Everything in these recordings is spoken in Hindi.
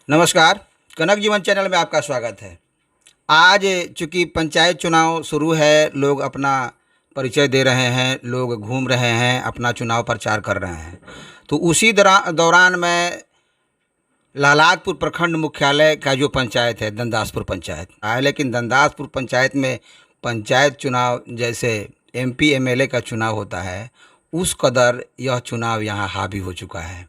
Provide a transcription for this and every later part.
नमस्कार। कनक जीवन चैनल में आपका स्वागत है। आज चूँकि पंचायत चुनाव शुरू है, लोग अपना परिचय दे रहे हैं, लोग घूम रहे हैं, अपना चुनाव प्रचार कर रहे हैं। तो उसी दौरान मैं लालादपुर प्रखंड मुख्यालय का जो पंचायत है, दंदासपुर पंचायत है, लेकिन दंदासपुर पंचायत में पंचायत चुनाव जैसे एमपी एमएलए का चुनाव होता है, उस कदर यह चुनाव यहाँ हावी हो चुका है।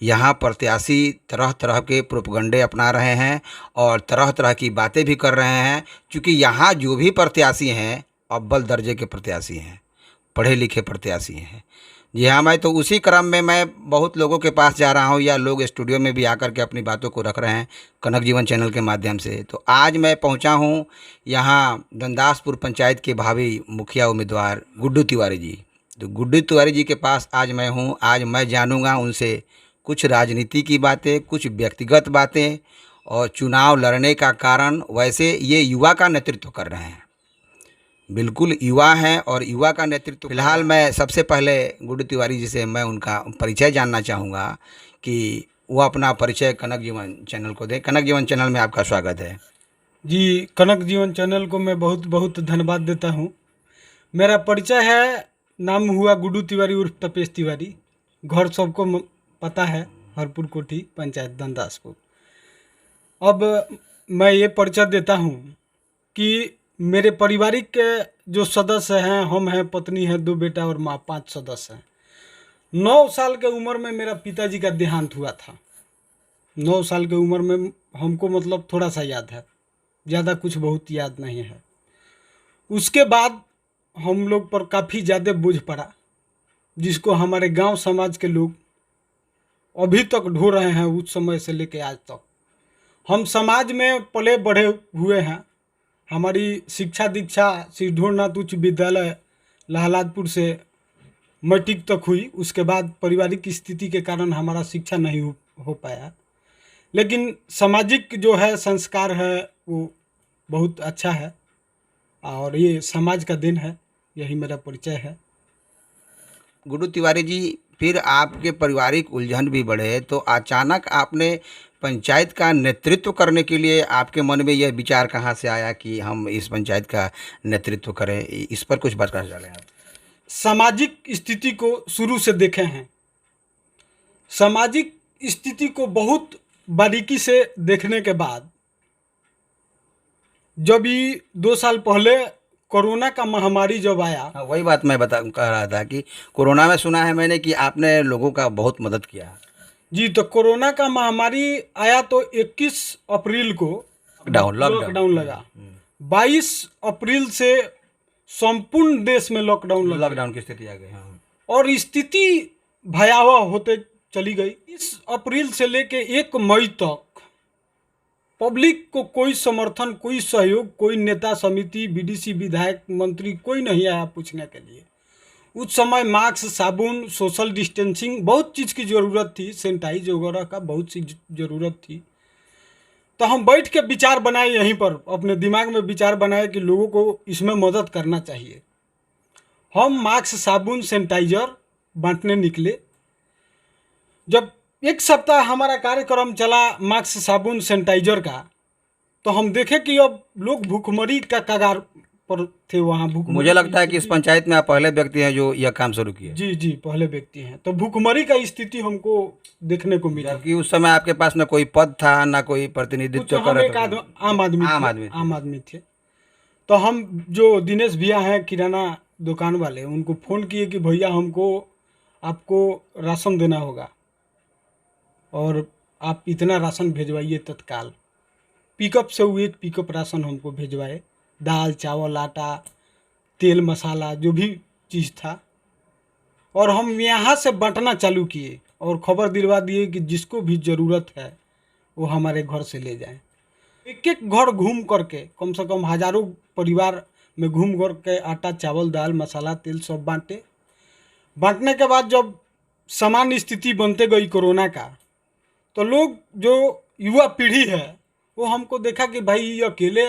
यहाँ प्रत्याशी तरह तरह के प्रोपगंडे अपना रहे हैं और तरह तरह की बातें भी कर रहे हैं, क्योंकि यहाँ जो भी प्रत्याशी हैं अव्वल दर्जे के प्रत्याशी हैं, पढ़े लिखे प्रत्याशी हैं। जी हाँ, मैं तो उसी क्रम में मैं बहुत लोगों के पास जा रहा हूँ, या लोग स्टूडियो में भी आकर के अपनी बातों को रख रहे हैं कनक जीवन चैनल के माध्यम से। तो आज मैं पहुँचा हूँ यहाँ दंदासपुर पंचायत के भावी मुखिया उम्मीदवार गुड्डू तिवारी जी। तो गुड्डू तिवारी जी के पास आज मैं हूँ। आज मैं जानूँगा उनसे कुछ राजनीति की बातें, कुछ व्यक्तिगत बातें और चुनाव लड़ने का कारण। वैसे ये युवा का नेतृत्व कर रहे हैं, बिल्कुल युवा हैं और युवा का नेतृत्व। फिलहाल मैं सबसे पहले गुड्डू तिवारी जी से मैं उनका परिचय जानना चाहूँगा कि वो अपना परिचय कनक जीवन चैनल को दें। कनक जीवन चैनल में आपका स्वागत है। जी, कनक जीवन चैनल को मैं बहुत बहुत धन्यवाद देता हूँ। मेरा परिचय है, नाम हुआ गुड्डू तिवारी उर्फ तपेश तिवारी। घर सबको पता है, हरपुर कोठी पंचायत दंदासपुर। अब मैं ये परिचय देता हूँ कि मेरे पारिवारिक के जो सदस्य हैं, हम हैं, पत्नी है, 2 बेटा और माँ, 5 सदस्य हैं। 9 साल के उम्र में मेरा पिताजी का देहांत हुआ था। 9 साल के उम्र में हमको मतलब थोड़ा सा याद है, ज़्यादा कुछ बहुत याद नहीं है। उसके बाद हम लोग पर काफ़ी ज़्यादा बोझ पड़ा, जिसको हमारे गांव समाज के लोग अभी तक ढो रहे हैं। उस समय से लेके आज तक हम समाज में पले बढ़े हुए हैं। हमारी शिक्षा दीक्षा श्री ढोरनाथ उच्च विद्यालय लालादपुर से मैट्रिक तक हुई। उसके बाद पारिवारिक स्थिति के कारण हमारा शिक्षा नहीं हो पाया, लेकिन सामाजिक जो है संस्कार है वो बहुत अच्छा है और ये समाज का दिन है। यही मेरा परिचय है। गुड्डू तिवारी जी, फिर आपके पारिवारिक उलझन भी बढ़े तो अचानक आपने पंचायत का नेतृत्व करने के लिए आपके मन में यह विचार कहाँ से आया कि हम इस पंचायत का नेतृत्व करें? इस पर कुछ बात कर डालें आप। सामाजिक स्थिति को शुरू से देखे हैं। सामाजिक स्थिति को बहुत बारीकी से देखने के बाद, जब ये 2 साल पहले कोरोना का महामारी जब आया। हाँ, वही बात मैं कह रहा था कि कोरोना में सुना है मैंने कि आपने लोगों का बहुत मदद किया। जी, तो कोरोना का महामारी आया तो 21 अप्रैल को लॉकडाउन लगा। 22 अप्रैल से संपूर्ण देश में लॉकडाउन की स्थिति आ गई। हाँ। और स्थिति भयावह होते चली गई। इस अप्रैल से लेके 1 मई तक पब्लिक को कोई समर्थन, कोई सहयोग, कोई नेता समिति, बीडीसी, विधायक, मंत्री कोई नहीं आया पूछने के लिए। उस समय मास्क, साबुन, सोशल डिस्टेंसिंग, बहुत चीज़ की ज़रूरत थी, सैनिटाइज वगैरह का बहुत सी ज़रूरत थी। तो हम बैठ के विचार बनाए, यहीं पर अपने दिमाग में विचार बनाए कि लोगों को इसमें मदद करना चाहिए। हम मास्क, साबुन, सैनिटाइजर बांटने निकले। जब 1 सप्ताह हमारा कार्यक्रम चला मास्क, साबुन, सैनिटाइजर का, तो हम देखे कि अब लोग भूखमरी का कगार पर थे। वहाँ मुझे लगता है कि इस पंचायत में आप पहले व्यक्ति हैं जो यह काम शुरू किया। जी जी, पहले व्यक्ति हैं। तो भूखमरी का स्थिति हमको देखने को मिला। जबकि उस समय आपके पास न कोई पद था, ना कोई प्रतिनिधित्व कर एक आम आदमी थे। तो हम जो दिनेश भैया हैं किराना दुकान वाले, उनको फ़ोन किए कि भैया हमको आपको राशन देना होगा और आप इतना राशन भेजवाइए तत्काल। पिकअप से वो 1 पिकअप राशन हमको भेजवाए। दाल, चावल, आटा, तेल, मसाला, जो भी चीज़ था, और हम यहाँ से बांटना चालू किए और खबर दिलवा दिए कि जिसको भी ज़रूरत है वो हमारे घर से ले जाएं। एक घर घूम करके कम से कम हज़ारों परिवार में घूम कर के आटा, चावल, दाल, मसाला, तेल सब बांटे। बांटने के बाद जब सामान्य स्थिति बनते गई कोरोना का, तो लोग जो युवा पीढ़ी है वो हमको देखा कि भाई ये अकेले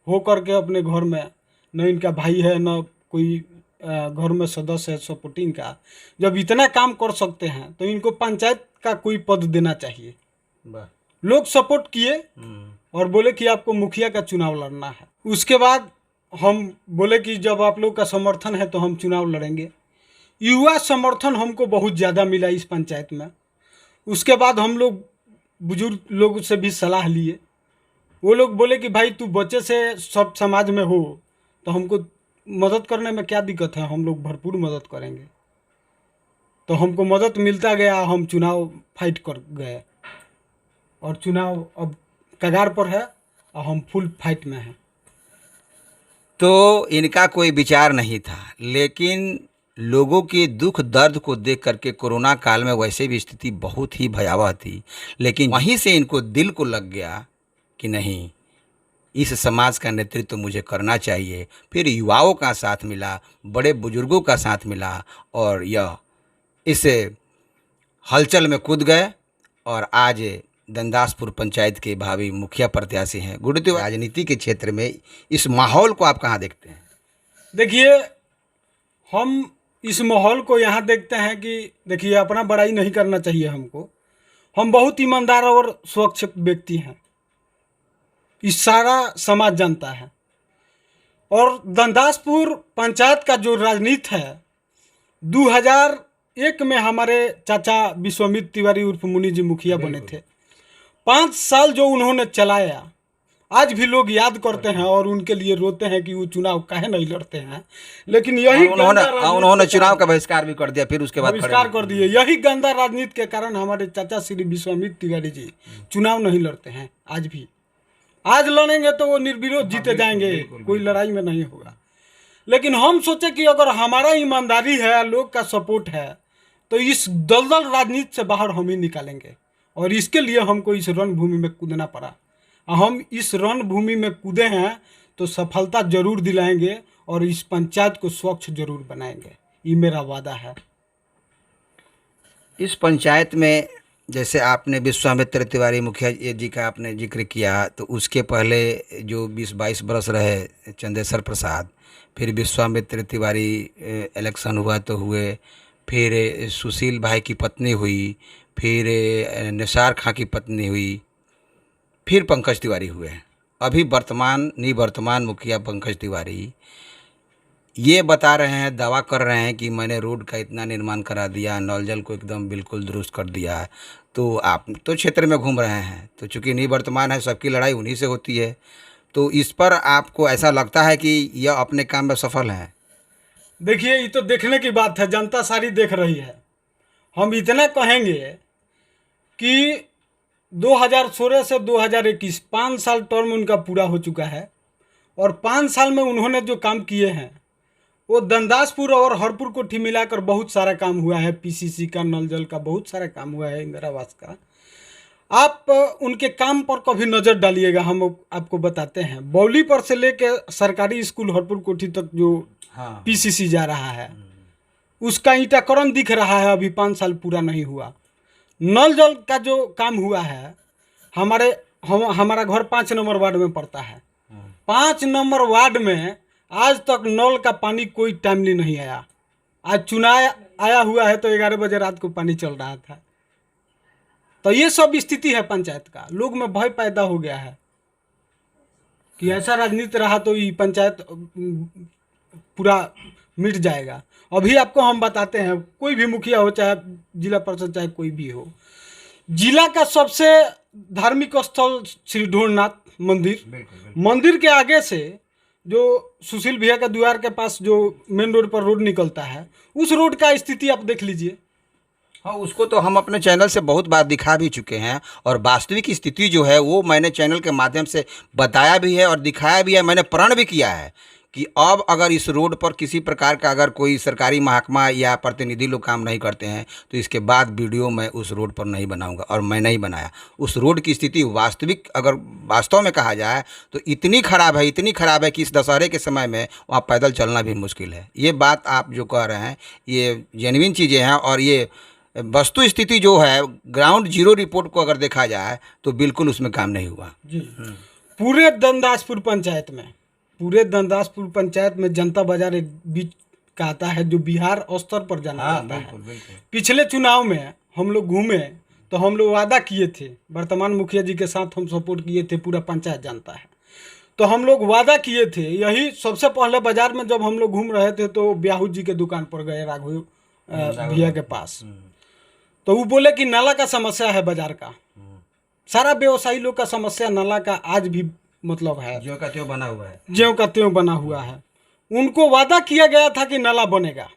हो करके अपने घर में, न इनका भाई है, न कोई घर में सदस्य है सपोर्टिंग का, जब इतना काम कर सकते हैं तो इनको पंचायत का कोई पद देना चाहिए। लोग सपोर्ट किए और बोले कि आपको मुखिया का चुनाव लड़ना है। उसके बाद हम बोले कि जब आप लोग का समर्थन है तो हम चुनाव लड़ेंगे। युवा समर्थन हमको बहुत ज़्यादा मिला इस पंचायत में। उसके बाद हम लोग बुजुर्ग लोग से भी सलाह लिए। वो लोग बोले कि भाई तू बच्चे से सब समाज में हो तो हमको मदद करने में क्या दिक्कत है, हम लोग भरपूर मदद करेंगे। तो हमको मदद मिलता गया, हम चुनाव फाइट कर गए और चुनाव अब कगार पर है और हम फुल फाइट में हैं। तो इनका कोई विचार नहीं था, लेकिन लोगों के दुख दर्द को देख करके कोरोना काल में वैसे भी स्थिति बहुत ही भयावह थी, लेकिन वहीं से इनको दिल को लग गया कि नहीं, इस समाज का नेतृत्व मुझे करना चाहिए। फिर युवाओं का साथ मिला, बड़े बुजुर्गों का साथ मिला और यह इस हलचल में कूद गए और आज दंदासपुर पंचायत के भावी मुखिया प्रत्याशी हैं। गुड्डू तिवारी, राजनीति के क्षेत्र में इस माहौल को आप कहाँ देखते हैं? देखिए, हम इस माहौल को यहाँ देखते हैं कि देखिए, अपना बड़ाई नहीं करना चाहिए हमको। हम बहुत ईमानदार और स्वच्छ व्यक्ति हैं, इस सारा समाज जानता है। और दंदासपुर पंचायत का जो राजनीति है, 2001 में हमारे चाचा विश्वामित्र तिवारी उर्फ मुनि जी मुखिया बने थे। 5 साल जो उन्होंने चलाया, आज भी लोग याद करते हैं और उनके लिए रोते हैं कि वो चुनाव काहे नहीं लड़ते हैं। लेकिन यही उन्होंने चुनाव का बहिष्कार भी कर दिया, फिर उसके बाद बहिष्कार कर दिए। यही गंदा राजनीति के कारण हमारे चाचा श्री विश्वामित्र तिवारी जी चुनाव नहीं लड़ते हैं आज भी। आज लड़ेंगे तो वो निर्विरोध जीते जाएंगे, कोई लड़ाई में नहीं होगा। लेकिन हम सोचे कि अगर हमारा ईमानदारी है, लोग का सपोर्ट है, तो इस दलदल राजनीति से बाहर हम ही निकालेंगे। और इसके लिए हमको इस रणभूमि में कूदना पड़ा। हम इस रणभूमि में कूदे हैं तो सफलता जरूर दिलाएंगे और इस पंचायत को स्वच्छ जरूर बनाएंगे, ये मेरा वादा है। इस पंचायत में जैसे आपने विश्वामित्र तिवारी मुखिया जी का आपने जिक्र किया, तो उसके पहले जो 20-22 बरस रहे चंदेश्वर प्रसाद, फिर विश्वामित्र तिवारी इलेक्शन हुआ तो हुए, फिर सुशील भाई की पत्नी हुई, फिर निसार खां की पत्नी हुई, फिर पंकज तिवारी हुए। अभी निवर्तमान मुखिया पंकज तिवारी ये बता रहे हैं, दावा कर रहे हैं कि मैंने रोड का इतना निर्माण करा दिया, नल जल को एकदम बिल्कुल दुरुस्त कर दिया। तो आप तो क्षेत्र में घूम रहे हैं, तो चूँकि निवर्तमान है, सबकी लड़ाई उन्हीं से होती है। तो इस पर आपको ऐसा लगता है कि यह अपने काम में सफल है? देखिए, ये तो देखने की बात है, जनता सारी देख रही है। हम इतना कहेंगे कि 2016 से 2021 5 साल टर्म उनका पूरा हो चुका है और 5 साल में उन्होंने जो काम किए हैं वो दंदासपुर और हरपुर कोठी मिलाकर बहुत सारा काम हुआ है। पीसीसी का, नल जल का बहुत सारा काम हुआ है, इंदिरा आवास का। आप उनके काम पर कभी नज़र डालिएगा, हम आपको बताते हैं। बौली पर से लेके सरकारी स्कूल हरपुर कोठी तक जो पीसीसी जा रहा है, उसका ईंटाकरण दिख रहा है, अभी 5 साल पूरा नहीं हुआ। नल जल का जो काम हुआ है, हमारा घर 5 नंबर वार्ड में पड़ता है। 5 नंबर वार्ड में आज तक नल का पानी कोई टाइमली नहीं आया। आज चुनाव आया हुआ है तो 11 बजे रात को पानी चल रहा था। तो ये सब स्थिति है पंचायत का। लोग में भय पैदा हो गया है कि ऐसा राजनीति रहा तो ये पंचायत पूरा मिट जाएगा। अभी आपको हम बताते हैं, कोई भी मुखिया हो, चाहे जिला परिषद, चाहे कोई भी हो, जिला का सबसे धार्मिक स्थल श्री ढोरनाथ मंदिर के आगे से जो सुशील भैया का द्वार के पास जो मेन रोड पर रोड निकलता है, उस रोड का स्थिति आप देख लीजिए। हाँ, उसको तो हम अपने चैनल से बहुत बार दिखा भी चुके हैं और वास्तविक स्थिति जो है वो मैंने चैनल के माध्यम से बताया भी है और दिखाया भी है। मैंने प्रण भी किया है कि अब अगर इस रोड पर किसी प्रकार का अगर कोई सरकारी महकमा या प्रतिनिधि लोग काम नहीं करते हैं तो इसके बाद वीडियो मैं उस रोड पर नहीं बनाऊंगा, और मैं नहीं बनाया। उस रोड की स्थिति वास्तविक अगर वास्तव में कहा जाए तो इतनी ख़राब है कि इस दशहरे के समय में वहाँ पैदल चलना भी मुश्किल है। ये बात आप जो कह रहे हैं ये जेन्युइन चीज़ें हैं और ये वस्तु स्थिति जो है ग्राउंड जीरो रिपोर्ट को अगर देखा जाए तो बिल्कुल उसमें काम नहीं हुआ जी। पूरे दंदासपुर पंचायत में जनता बाजार एक बीच का आता है जो बिहार स्तर पर जाना जाता है। पिछले चुनाव में हम लोग घूमे तो हम लोग वादा किए थे, वर्तमान मुखिया जी के साथ हम सपोर्ट किए थे, पूरा पंचायत जानता है। तो हम लोग वादा किए थे, यही सबसे पहले बाजार में जब हम लोग घूम रहे थे तो ब्याहू जी के दुकान पर गए, राघव भैया के पास। तो वो बोले कि नाला का समस्या है बाजार का, सारा व्यवसायी लोग का समस्या नाला का आज भी मतलब है, ज्यों का त्यों बना हुआ है। ज्यों का त्यों बना हुआ है। उनको वादा किया गया था कि नाला बनेगा।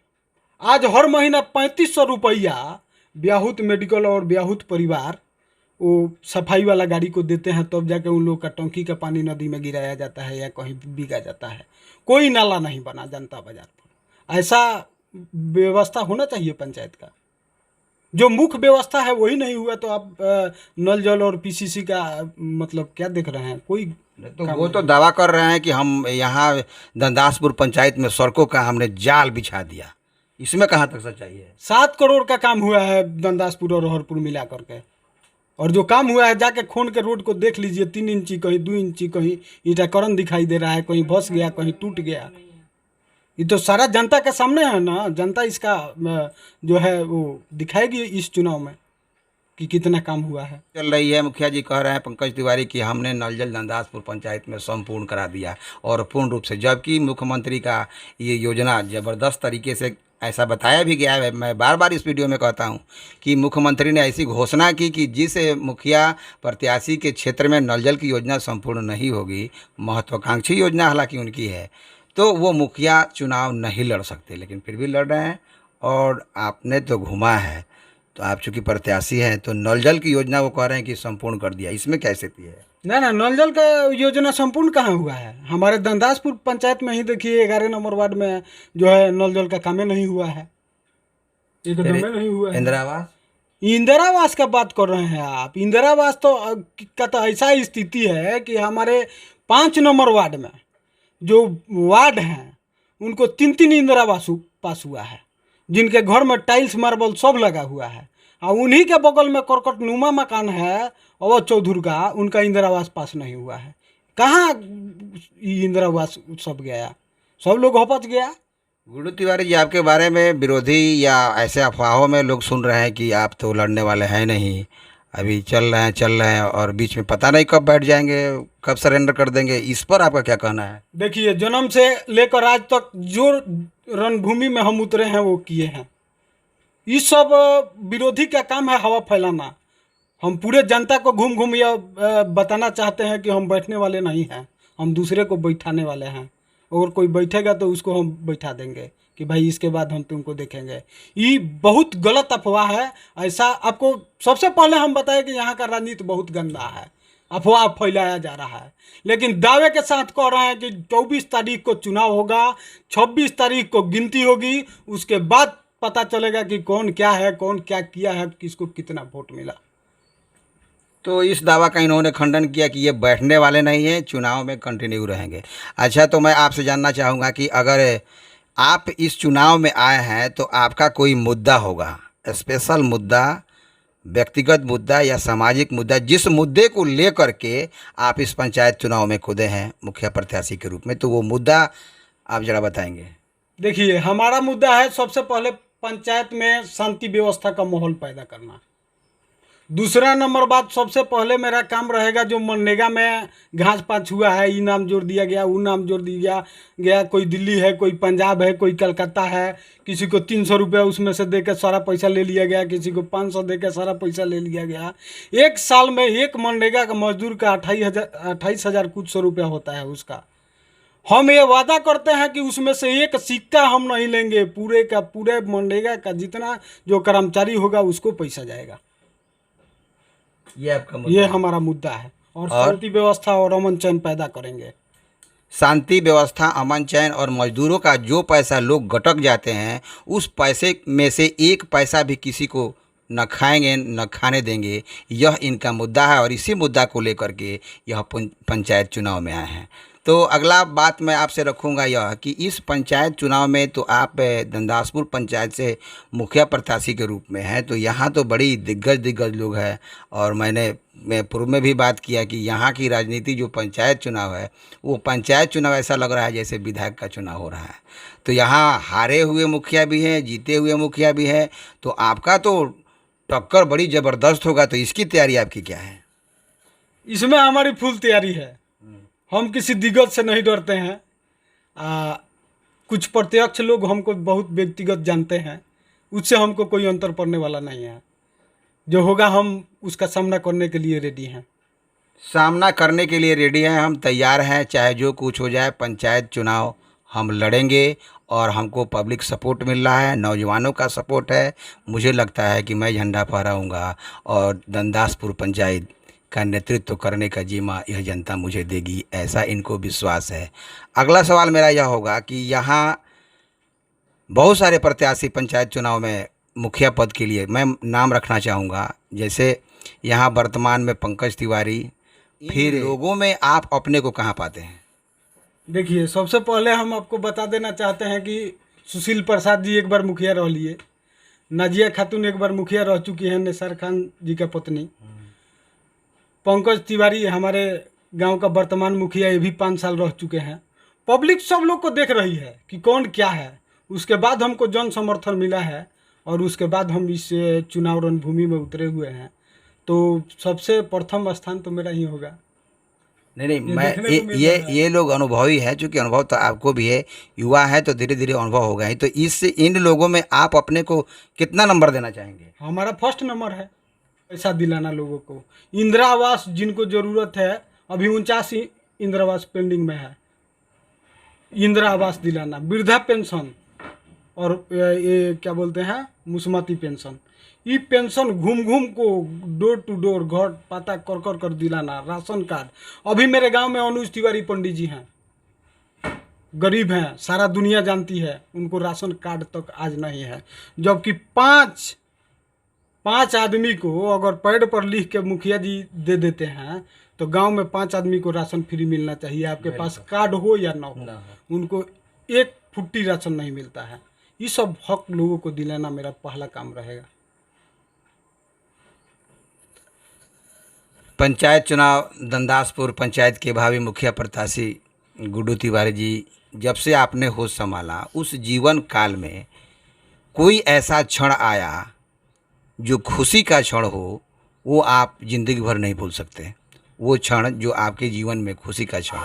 आज हर महीना 3500 रुपया ब्याहुत मेडिकल और ब्याहुत परिवार वो सफाई वाला गाड़ी को देते हैं, तब जाके उन लोग का टंकी का पानी नदी में गिराया जाता है या कहीं बिगा जाता है। कोई नाला नहीं बना जनता बाजार पर। ऐसा व्यवस्था होना चाहिए पंचायत का। जो मुख्य व्यवस्था है वही नहीं हुआ तो आप नल जल और पीसीसी का मतलब क्या देख रहे हैं? कोई तो वो तो दावा कर रहे हैं कि हम यहाँ दंदासपुर पंचायत में सड़कों का हमने जाल बिछा दिया। इसमें कहाँ तक सच्चाई है? 7 करोड़ का काम हुआ है दंदासपुर और हरपुर मिला करके, और जो काम हुआ है जाके खून के रोड को देख लीजिए, 3 इंची कहीं 2 इंची, कहीं ईटाकरण दिखाई दे रहा है, कहीं धंस गया, कहीं टूट गया। ये तो सारा जनता के सामने है ना। जनता इसका जो है वो दिखाएगी इस चुनाव में कि कितना काम हुआ है। चल रही है। मुखिया जी कह रहे हैं पंकज तिवारी कि हमने नल जल दंदासपुर पंचायत में संपूर्ण करा दिया और पूर्ण रूप से, जबकि मुख्यमंत्री का ये योजना ज़बरदस्त तरीके से ऐसा बताया भी गया है। मैं बार बार इस वीडियो में कहता हूं कि मुख्यमंत्री ने ऐसी घोषणा की कि जिस मुखिया प्रत्याशी के क्षेत्र में नल जल की योजना संपूर्ण नहीं होगी, महत्वाकांक्षी योजना हालांकि उनकी है, तो वो मुखिया चुनाव नहीं लड़ सकते, लेकिन फिर भी लड़ रहे हैं। और आपने तो घुमा है, तो आप चूंकि प्रत्याशी हैं तो नल जल की योजना वो कह रहे हैं कि संपूर्ण कर दिया, इसमें क्या स्थिति है? ना ना, नल जल का योजना संपूर्ण कहाँ हुआ है? हमारे दंदासपुर पंचायत में ही देखिए 11 नंबर वार्ड में जो है नल जल का काम ही नहीं हुआ है, एकदम नहीं हुआ है। इंदिरा आवास, इंदिरा आवास का बात कर रहे हैं आप? इंदिरा आवास तो का तो ऐसा स्थिति है कि हमारे 5 नंबर वार्ड में जो वार्ड हैं उनको 3-3 इंदिरा आवास पास हुआ है, जिनके घर में टाइल्स मार्बल सब लगा हुआ है। और उन्हीं के बगल में करकटनुमा मकान है अवध चौधरी का, उनका इंदिरा आवास पास नहीं हुआ है। कहाँ इंदिरा आवास सब गया? सब लोग हपच गया। गुड्डू तिवारी जी, आपके बारे में विरोधी या ऐसे अफवाहों में लोग सुन रहे हैं कि आप तो लड़ने वाले हैं नहीं, अभी चल रहे हैं और बीच में पता नहीं कब बैठ जाएंगे, कब सरेंडर कर देंगे। इस पर आपका क्या कहना है? देखिए, जन्म से लेकर आज तक जो रणभूमि में हम उतरे हैं वो किए हैं। इस सब विरोधी का काम है हवा फैलाना। हम पूरे जनता को घूम घूम यह बताना चाहते हैं कि हम बैठने वाले नहीं हैं, हम दूसरे को बैठाने वाले हैं। और कोई बैठेगा तो उसको हम बैठा देंगे कि भाई इसके बाद हम तुमको देखेंगे। ये बहुत गलत अफवाह है। ऐसा आपको सबसे पहले हम बताएं कि यहाँ का राजनीति बहुत गंदा है, अफवाह फैलाया जा रहा है। लेकिन दावे के साथ कह रहे हैं कि 24 तारीख को चुनाव होगा, 26 तारीख को गिनती होगी, उसके बाद पता चलेगा कि कौन क्या है, कौन क्या किया है, किसको कितना वोट मिला। तो इस दावा का इन्होंने खंडन किया कि ये बैठने वाले नहीं हैं, चुनाव में कंटिन्यू रहेंगे। अच्छा, तो मैं आपसे जानना चाहूँगा कि अगर आप इस चुनाव में आए हैं तो आपका कोई मुद्दा होगा, स्पेशल मुद्दा, व्यक्तिगत मुद्दा या सामाजिक मुद्दा, जिस मुद्दे को लेकर के आप इस पंचायत चुनाव में कूदे हैं मुखिया प्रत्याशी के रूप में, तो वो मुद्दा आप ज़रा बताएंगे। देखिए, हमारा मुद्दा है सबसे पहले पंचायत में शांति व्यवस्था का माहौल पैदा करना। दूसरा नंबर बात, सबसे पहले मेरा काम रहेगा जो मनरेगा में घास पात हुआ है, ये नाम जोड़ दिया गया, वो नाम जोड़ दिया गया, कोई दिल्ली है, कोई पंजाब है, कोई कलकत्ता है, किसी को 300 रुपया उसमें से देकर सारा पैसा ले लिया गया, किसी को 500 देकर सारा पैसा ले लिया गया। एक साल में एक मनरेगा का मजदूर का 28,000 कुछ सौ रुपया होता है उसका। हम ये वादा करते हैं कि उसमें से एक सिक्का हम नहीं लेंगे, पूरे का पूरे मनरेगा का जितना जो कर्मचारी होगा उसको पैसा जाएगा। ये आपका मुद्दा ये है। हमारा मुद्दा है। और शांति व्यवस्था और अमन चैन पैदा करेंगे। शांति व्यवस्था, अमन चैन और मजदूरों का जो पैसा लोग गटक जाते हैं, उस पैसे में से एक पैसा भी किसी को न खाएंगे न खाने देंगे, यह इनका मुद्दा है। और इसी मुद्दा को लेकर के यह पंचायत चुनाव में आए हैं। तो अगला बात मैं आपसे रखूंगा यह कि इस पंचायत चुनाव में तो आप दंदासपुर पंचायत से मुखिया प्रत्याशी के रूप में हैं, तो यहाँ तो बड़ी दिग्गज लोग हैं। और मैं पूर्व में भी बात किया कि यहाँ की राजनीति जो पंचायत चुनाव है, वो पंचायत चुनाव ऐसा लग रहा है जैसे विधायक का चुनाव हो रहा है। तो यहाँ हारे हुए मुखिया भी हैं, जीते हुए मुखिया भी हैं। तो आपका तो टक्कर बड़ी ज़बरदस्त होगा, तो इसकी तैयारी आपकी क्या है? इसमें हमारी फुल तैयारी है। हम किसी दिग्गज से नहीं डरते हैं। कुछ प्रत्यक्ष लोग हमको बहुत व्यक्तिगत जानते हैं, उससे हमको कोई अंतर पड़ने वाला नहीं है। जो होगा हम उसका सामना करने के लिए रेडी हैं। सामना करने के लिए रेडी हैं, हम तैयार हैं, चाहे जो कुछ हो जाए। पंचायत चुनाव हम लड़ेंगे और हमको पब्लिक सपोर्ट मिल रहा है, नौजवानों का सपोर्ट है। मुझे लगता है कि मैं झंडा फहराऊंगा और दंदासपुर पंचायत का नेतृत्व करने का जिम्मा यह जनता मुझे देगी, ऐसा इनको विश्वास है। अगला सवाल मेरा यह होगा कि यहाँ बहुत सारे प्रत्याशी पंचायत चुनाव में मुखिया पद के लिए मैं नाम रखना चाहूँगा। जैसे यहाँ वर्तमान में पंकज तिवारी, फिर लोगों में आप अपने को कहाँ पाते हैं? देखिए, सबसे पहले हम आपको बता देना चाहते हैं कि सुशील प्रसाद जी एक बार मुखिया रह लिए, नाजिया खातून एक बार मुखिया रह चुकी हैं, निसार खान जी का पत्नी। पंकज तिवारी हमारे गांव का वर्तमान मुखिया, ये भी 5 साल रह चुके हैं। पब्लिक सब लोग को देख रही है कि कौन क्या है। उसके बाद हमको जन समर्थन मिला है और उसके बाद हम इस चुनाव रणभूमि में उतरे हुए हैं। तो सबसे प्रथम स्थान तो मेरा ही होगा। नहीं, ये मैं देखने को मिल ये रहा है। ये लोग अनुभवी है, क्योंकि अनुभव तो आपको भी है, युवा है तो धीरे धीरे अनुभव होगा ही। तो इन लोगों में आप अपने को कितना नंबर देना चाहेंगे? हमारा फर्स्ट नंबर है पैसा दिलाना लोगों को। इंदिरा आवास जिनको ज़रूरत है, अभी 49 इंदिरा आवास पेंडिंग में है। इंदिरा आवास दिलाना, वृद्धा पेंशन और ये क्या बोलते हैं, मुस्मती पेंशन। ये पेंशन घूम घूम को डोर टू डोर घर पता कर कर दिलाना। राशन कार्ड, अभी मेरे गांव में अनुज तिवारी पंडित जी हैं, गरीब हैं, सारा दुनिया जानती है, उनको राशन कार्ड तक आज नहीं है। जबकि पाँच आदमी को अगर पैड पर लिख के मुखिया जी दे देते हैं तो गांव में 5 आदमी को राशन फ्री मिलना चाहिए। आपके पास कार्ड हो या ना हो, उनको एक फुट्टी राशन नहीं मिलता है। ये सब हक लोगों को दिलाना मेरा पहला काम रहेगा। पंचायत चुनाव दंदासपुर पंचायत के भावी मुखिया प्रत्याशी गुड्डू तिवारी जी, जब से आपने होश संभाला उस जीवन काल में कोई ऐसा क्षण आया जो खुशी का क्षण हो, वो आप जिंदगी भर नहीं भूल सकते? वो क्षण जो आपके जीवन में खुशी का क्षण।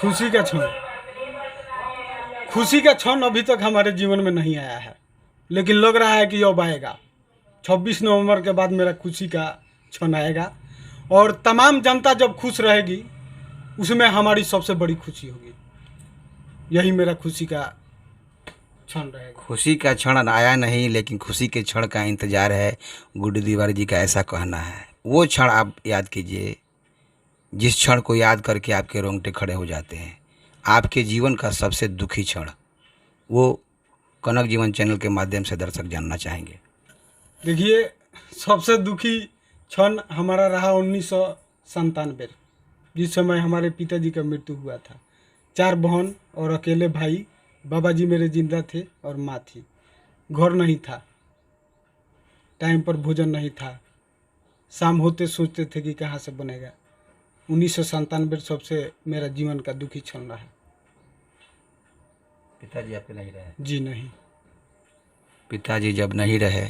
खुशी का क्षण अभी तक हमारे जीवन में नहीं आया है, लेकिन लग रहा है कि अब आएगा। 26 नवंबर के बाद मेरा खुशी का क्षण आएगा और तमाम जनता जब खुश रहेगी उसमें हमारी सबसे बड़ी खुशी होगी। यही मेरा खुशी का क्षण रहेगा। खुशी का क्षण आया नहीं, लेकिन खुशी के क्षण का इंतजार है, गुड्डू तिवारी जी का ऐसा कहना है। वो क्षण आप याद कीजिए, जिस क्षण को याद करके आपके रोंगटे खड़े हो जाते हैं। आपके जीवन का सबसे दुखी क्षण, वो कनक जीवन चैनल के माध्यम से दर्शक जानना चाहेंगे। देखिए, सबसे दुखी क्षण हमारा रहा 1997, जिस समय हमारे पिताजी का मृत्यु हुआ था। 4 बहन और अकेले भाई, बाबा जी मेरे जिंदा थे और माँ थी। घर नहीं था, टाइम पर भोजन नहीं था, शाम होते सोचते थे कि कहाँ से बनेगा। 1997 सबसे मेरा जीवन का दुखी क्षण रहा। पिताजी आपके नहीं रहे? जी नहीं। पिताजी जब नहीं रहे,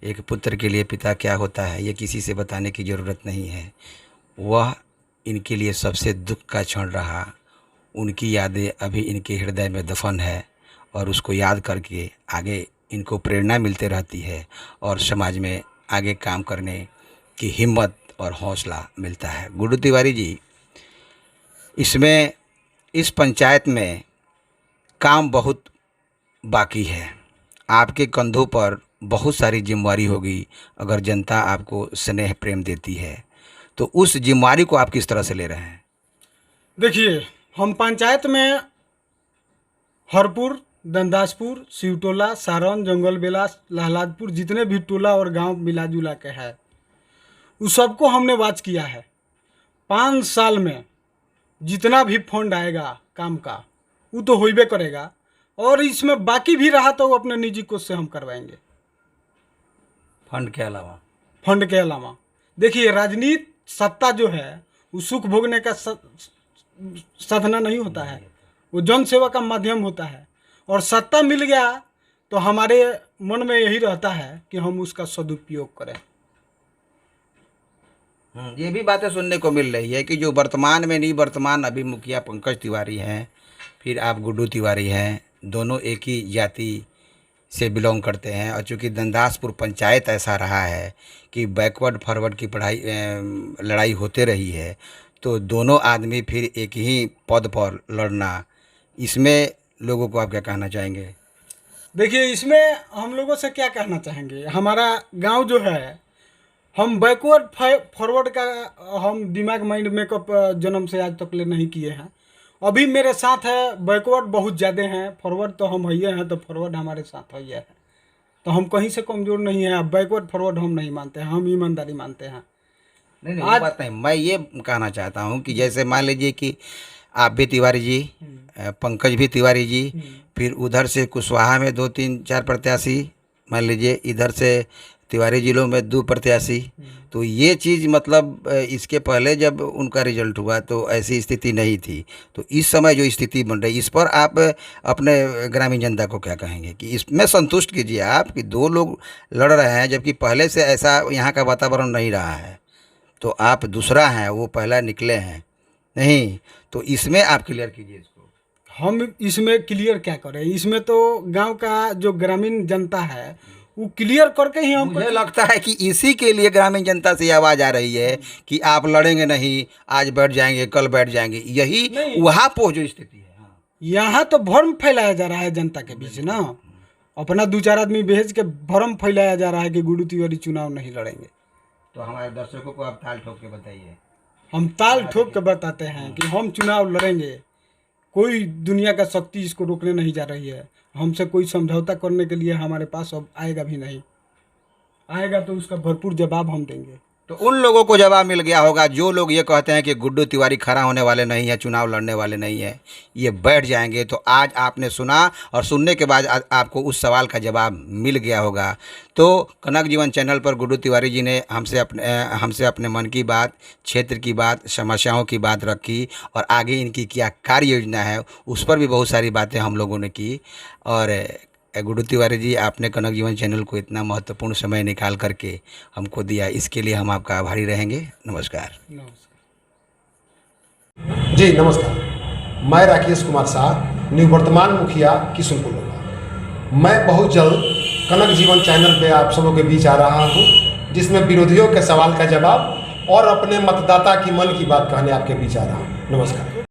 एक पुत्र के लिए पिता क्या होता है ये किसी से बताने की ज़रूरत नहीं है। वह इनके लिए सबसे दुख का क्षण रहा। उनकी यादें अभी इनके हृदय में दफन है और उसको याद करके आगे इनको प्रेरणा मिलते रहती है और समाज में आगे काम करने की हिम्मत और हौसला मिलता है। गुड्डू तिवारी जी, इसमें इस पंचायत में काम बहुत बाकी है। आपके कंधों पर बहुत सारी जिम्मेवारी होगी। अगर जनता आपको स्नेह प्रेम देती है तो उस जिम्मेवारी को आप किस तरह से ले रहे हैं? देखिए, हम पंचायत में हरपुर, दंदासपुर, शिवटोला, सारण, जंगल बेला, लहलादपुर, जितने भी टोला और गांव मिला जुला के है, उस सबको हमने वाच किया है। 5 साल में जितना भी फंड आएगा काम का, वो तो होइबे करेगा और इसमें बाकी भी रहा तो वो अपने निजी कोष से हम करवाएंगे। फंड के अलावा? फंड के अलावा देखिए, राजनीति सत्ता जो है वो सुख भोगने का साधना नहीं होता है, वो जन सेवा का माध्यम होता है। और सत्ता मिल गया तो हमारे मन में यही रहता है कि हम उसका सदुपयोग करें। ये भी बातें सुनने को मिल रही है कि जो वर्तमान में नहीं, वर्तमान अभी मुखिया पंकज तिवारी हैं, फिर आप गुड्डू तिवारी हैं, दोनों एक ही जाति से बिलोंग करते हैं। और चूँकि दंदासपुर पंचायत ऐसा रहा है कि बैकवर्ड फॉरवर्ड की पढ़ाई लड़ाई होते रही है, तो दोनों आदमी फिर एक ही पद पर लड़ना, इसमें लोगों को आप क्या कहना चाहेंगे? देखिए, इसमें हम लोगों से क्या कहना चाहेंगे, हमारा गांव जो है, हम बैकवर्ड फॉरवर्ड का हम दिमाग माइंड मेकअप जन्म से आज तक ले नहीं किए हैं। अभी मेरे साथ है बैकवर्ड बहुत ज़्यादा हैं, फॉरवर्ड तो हम है हैं, तो फॉरवर्ड हमारे साथ है। तो हम कहीं से कमज़ोर नहीं हैं। अब बैकवर्ड फॉरवर्ड हम नहीं मानते हैं, हम ईमानदारी मानते हैं। नहीं, वो बात नहीं, मैं ये कहना चाहता हूँ कि जैसे मान लीजिए कि आप भी तिवारी जी, पंकज भी तिवारी जी, फिर उधर से कुशवाहा में 2-3-4 प्रत्याशी, मान लीजिए इधर से तिवारी जिलों में 2 प्रत्याशी, तो ये चीज़ मतलब इसके पहले जब उनका रिजल्ट हुआ तो ऐसी स्थिति नहीं थी। तो इस समय जो स्थिति बन रही, इस पर आप अपने ग्रामीण जनता को क्या कहेंगे कि इसमें संतुष्ट कीजिए आप कि 2 लोग लड़ रहे हैं, जबकि पहले से ऐसा यहाँ का वातावरण नहीं रहा है, तो आप दूसरा हैं, वो पहला निकले हैं नहीं, तो इसमें आप क्लियर कीजिए इसको। हम इसमें क्लियर क्या करें, इसमें तो गांव का जो ग्रामीण जनता है वो क्लियर करके ही हम। मुझे लगता है कि इसी के लिए ग्रामीण जनता से आवाज़ आ रही है कि आप लड़ेंगे नहीं, आज बैठ जाएंगे, कल बैठ जाएंगे, यही वहाँ पर जो स्थिति है। हाँ, यहाँ तो भ्रम फैलाया जा रहा है जनता के बीच ना, अपना 2-4 आदमी भेज के भ्रम फैलाया जा रहा है कि गुड्डू तिवारी चुनाव नहीं लड़ेंगे। तो हमारे दर्शकों को आप ताल ठोक के बताइए। हम ताल ठोक के बताते हैं कि हम चुनाव लड़ेंगे, कोई दुनिया का शक्ति इसको रोकने नहीं जा रही है। हमसे कोई समझौता करने के लिए हमारे पास अब आएगा भी नहीं, आएगा तो उसका भरपूर जवाब हम देंगे। तो उन लोगों को जवाब मिल गया होगा जो लोग ये कहते हैं कि गुड्डू तिवारी खड़ा होने वाले नहीं है, चुनाव लड़ने वाले नहीं है, ये बैठ जाएंगे। तो आज आपने सुना और सुनने के बाद आपको उस सवाल का जवाब मिल गया होगा। तो कनक जीवन चैनल पर गुड्डू तिवारी जी ने हमसे अपने मन की बात, क्षेत्र की बात, समस्याओं की बात रखी और आगे इनकी क्या कार्य योजना है उस पर भी बहुत सारी बातें हम लोगों ने की। और गुड्डू तिवारी जी, आपने कनक जीवन चैनल को इतना महत्वपूर्ण समय निकाल करके हमको दिया, इसके लिए हम आपका आभारी रहेंगे। नमस्कार। जी नमस्कार, मैं राकेश कुमार शाह, निवर्तमान मुखिया किशुनपुर लोगा। मैं बहुत जल्द कनक जीवन चैनल पे आप सबों के बीच आ रहा हूँ, जिसमें विरोधियों के सवाल का जवाब और अपने मतदाता की मन की बात कहने आपके बीच आ रहा हूँ। नमस्कार।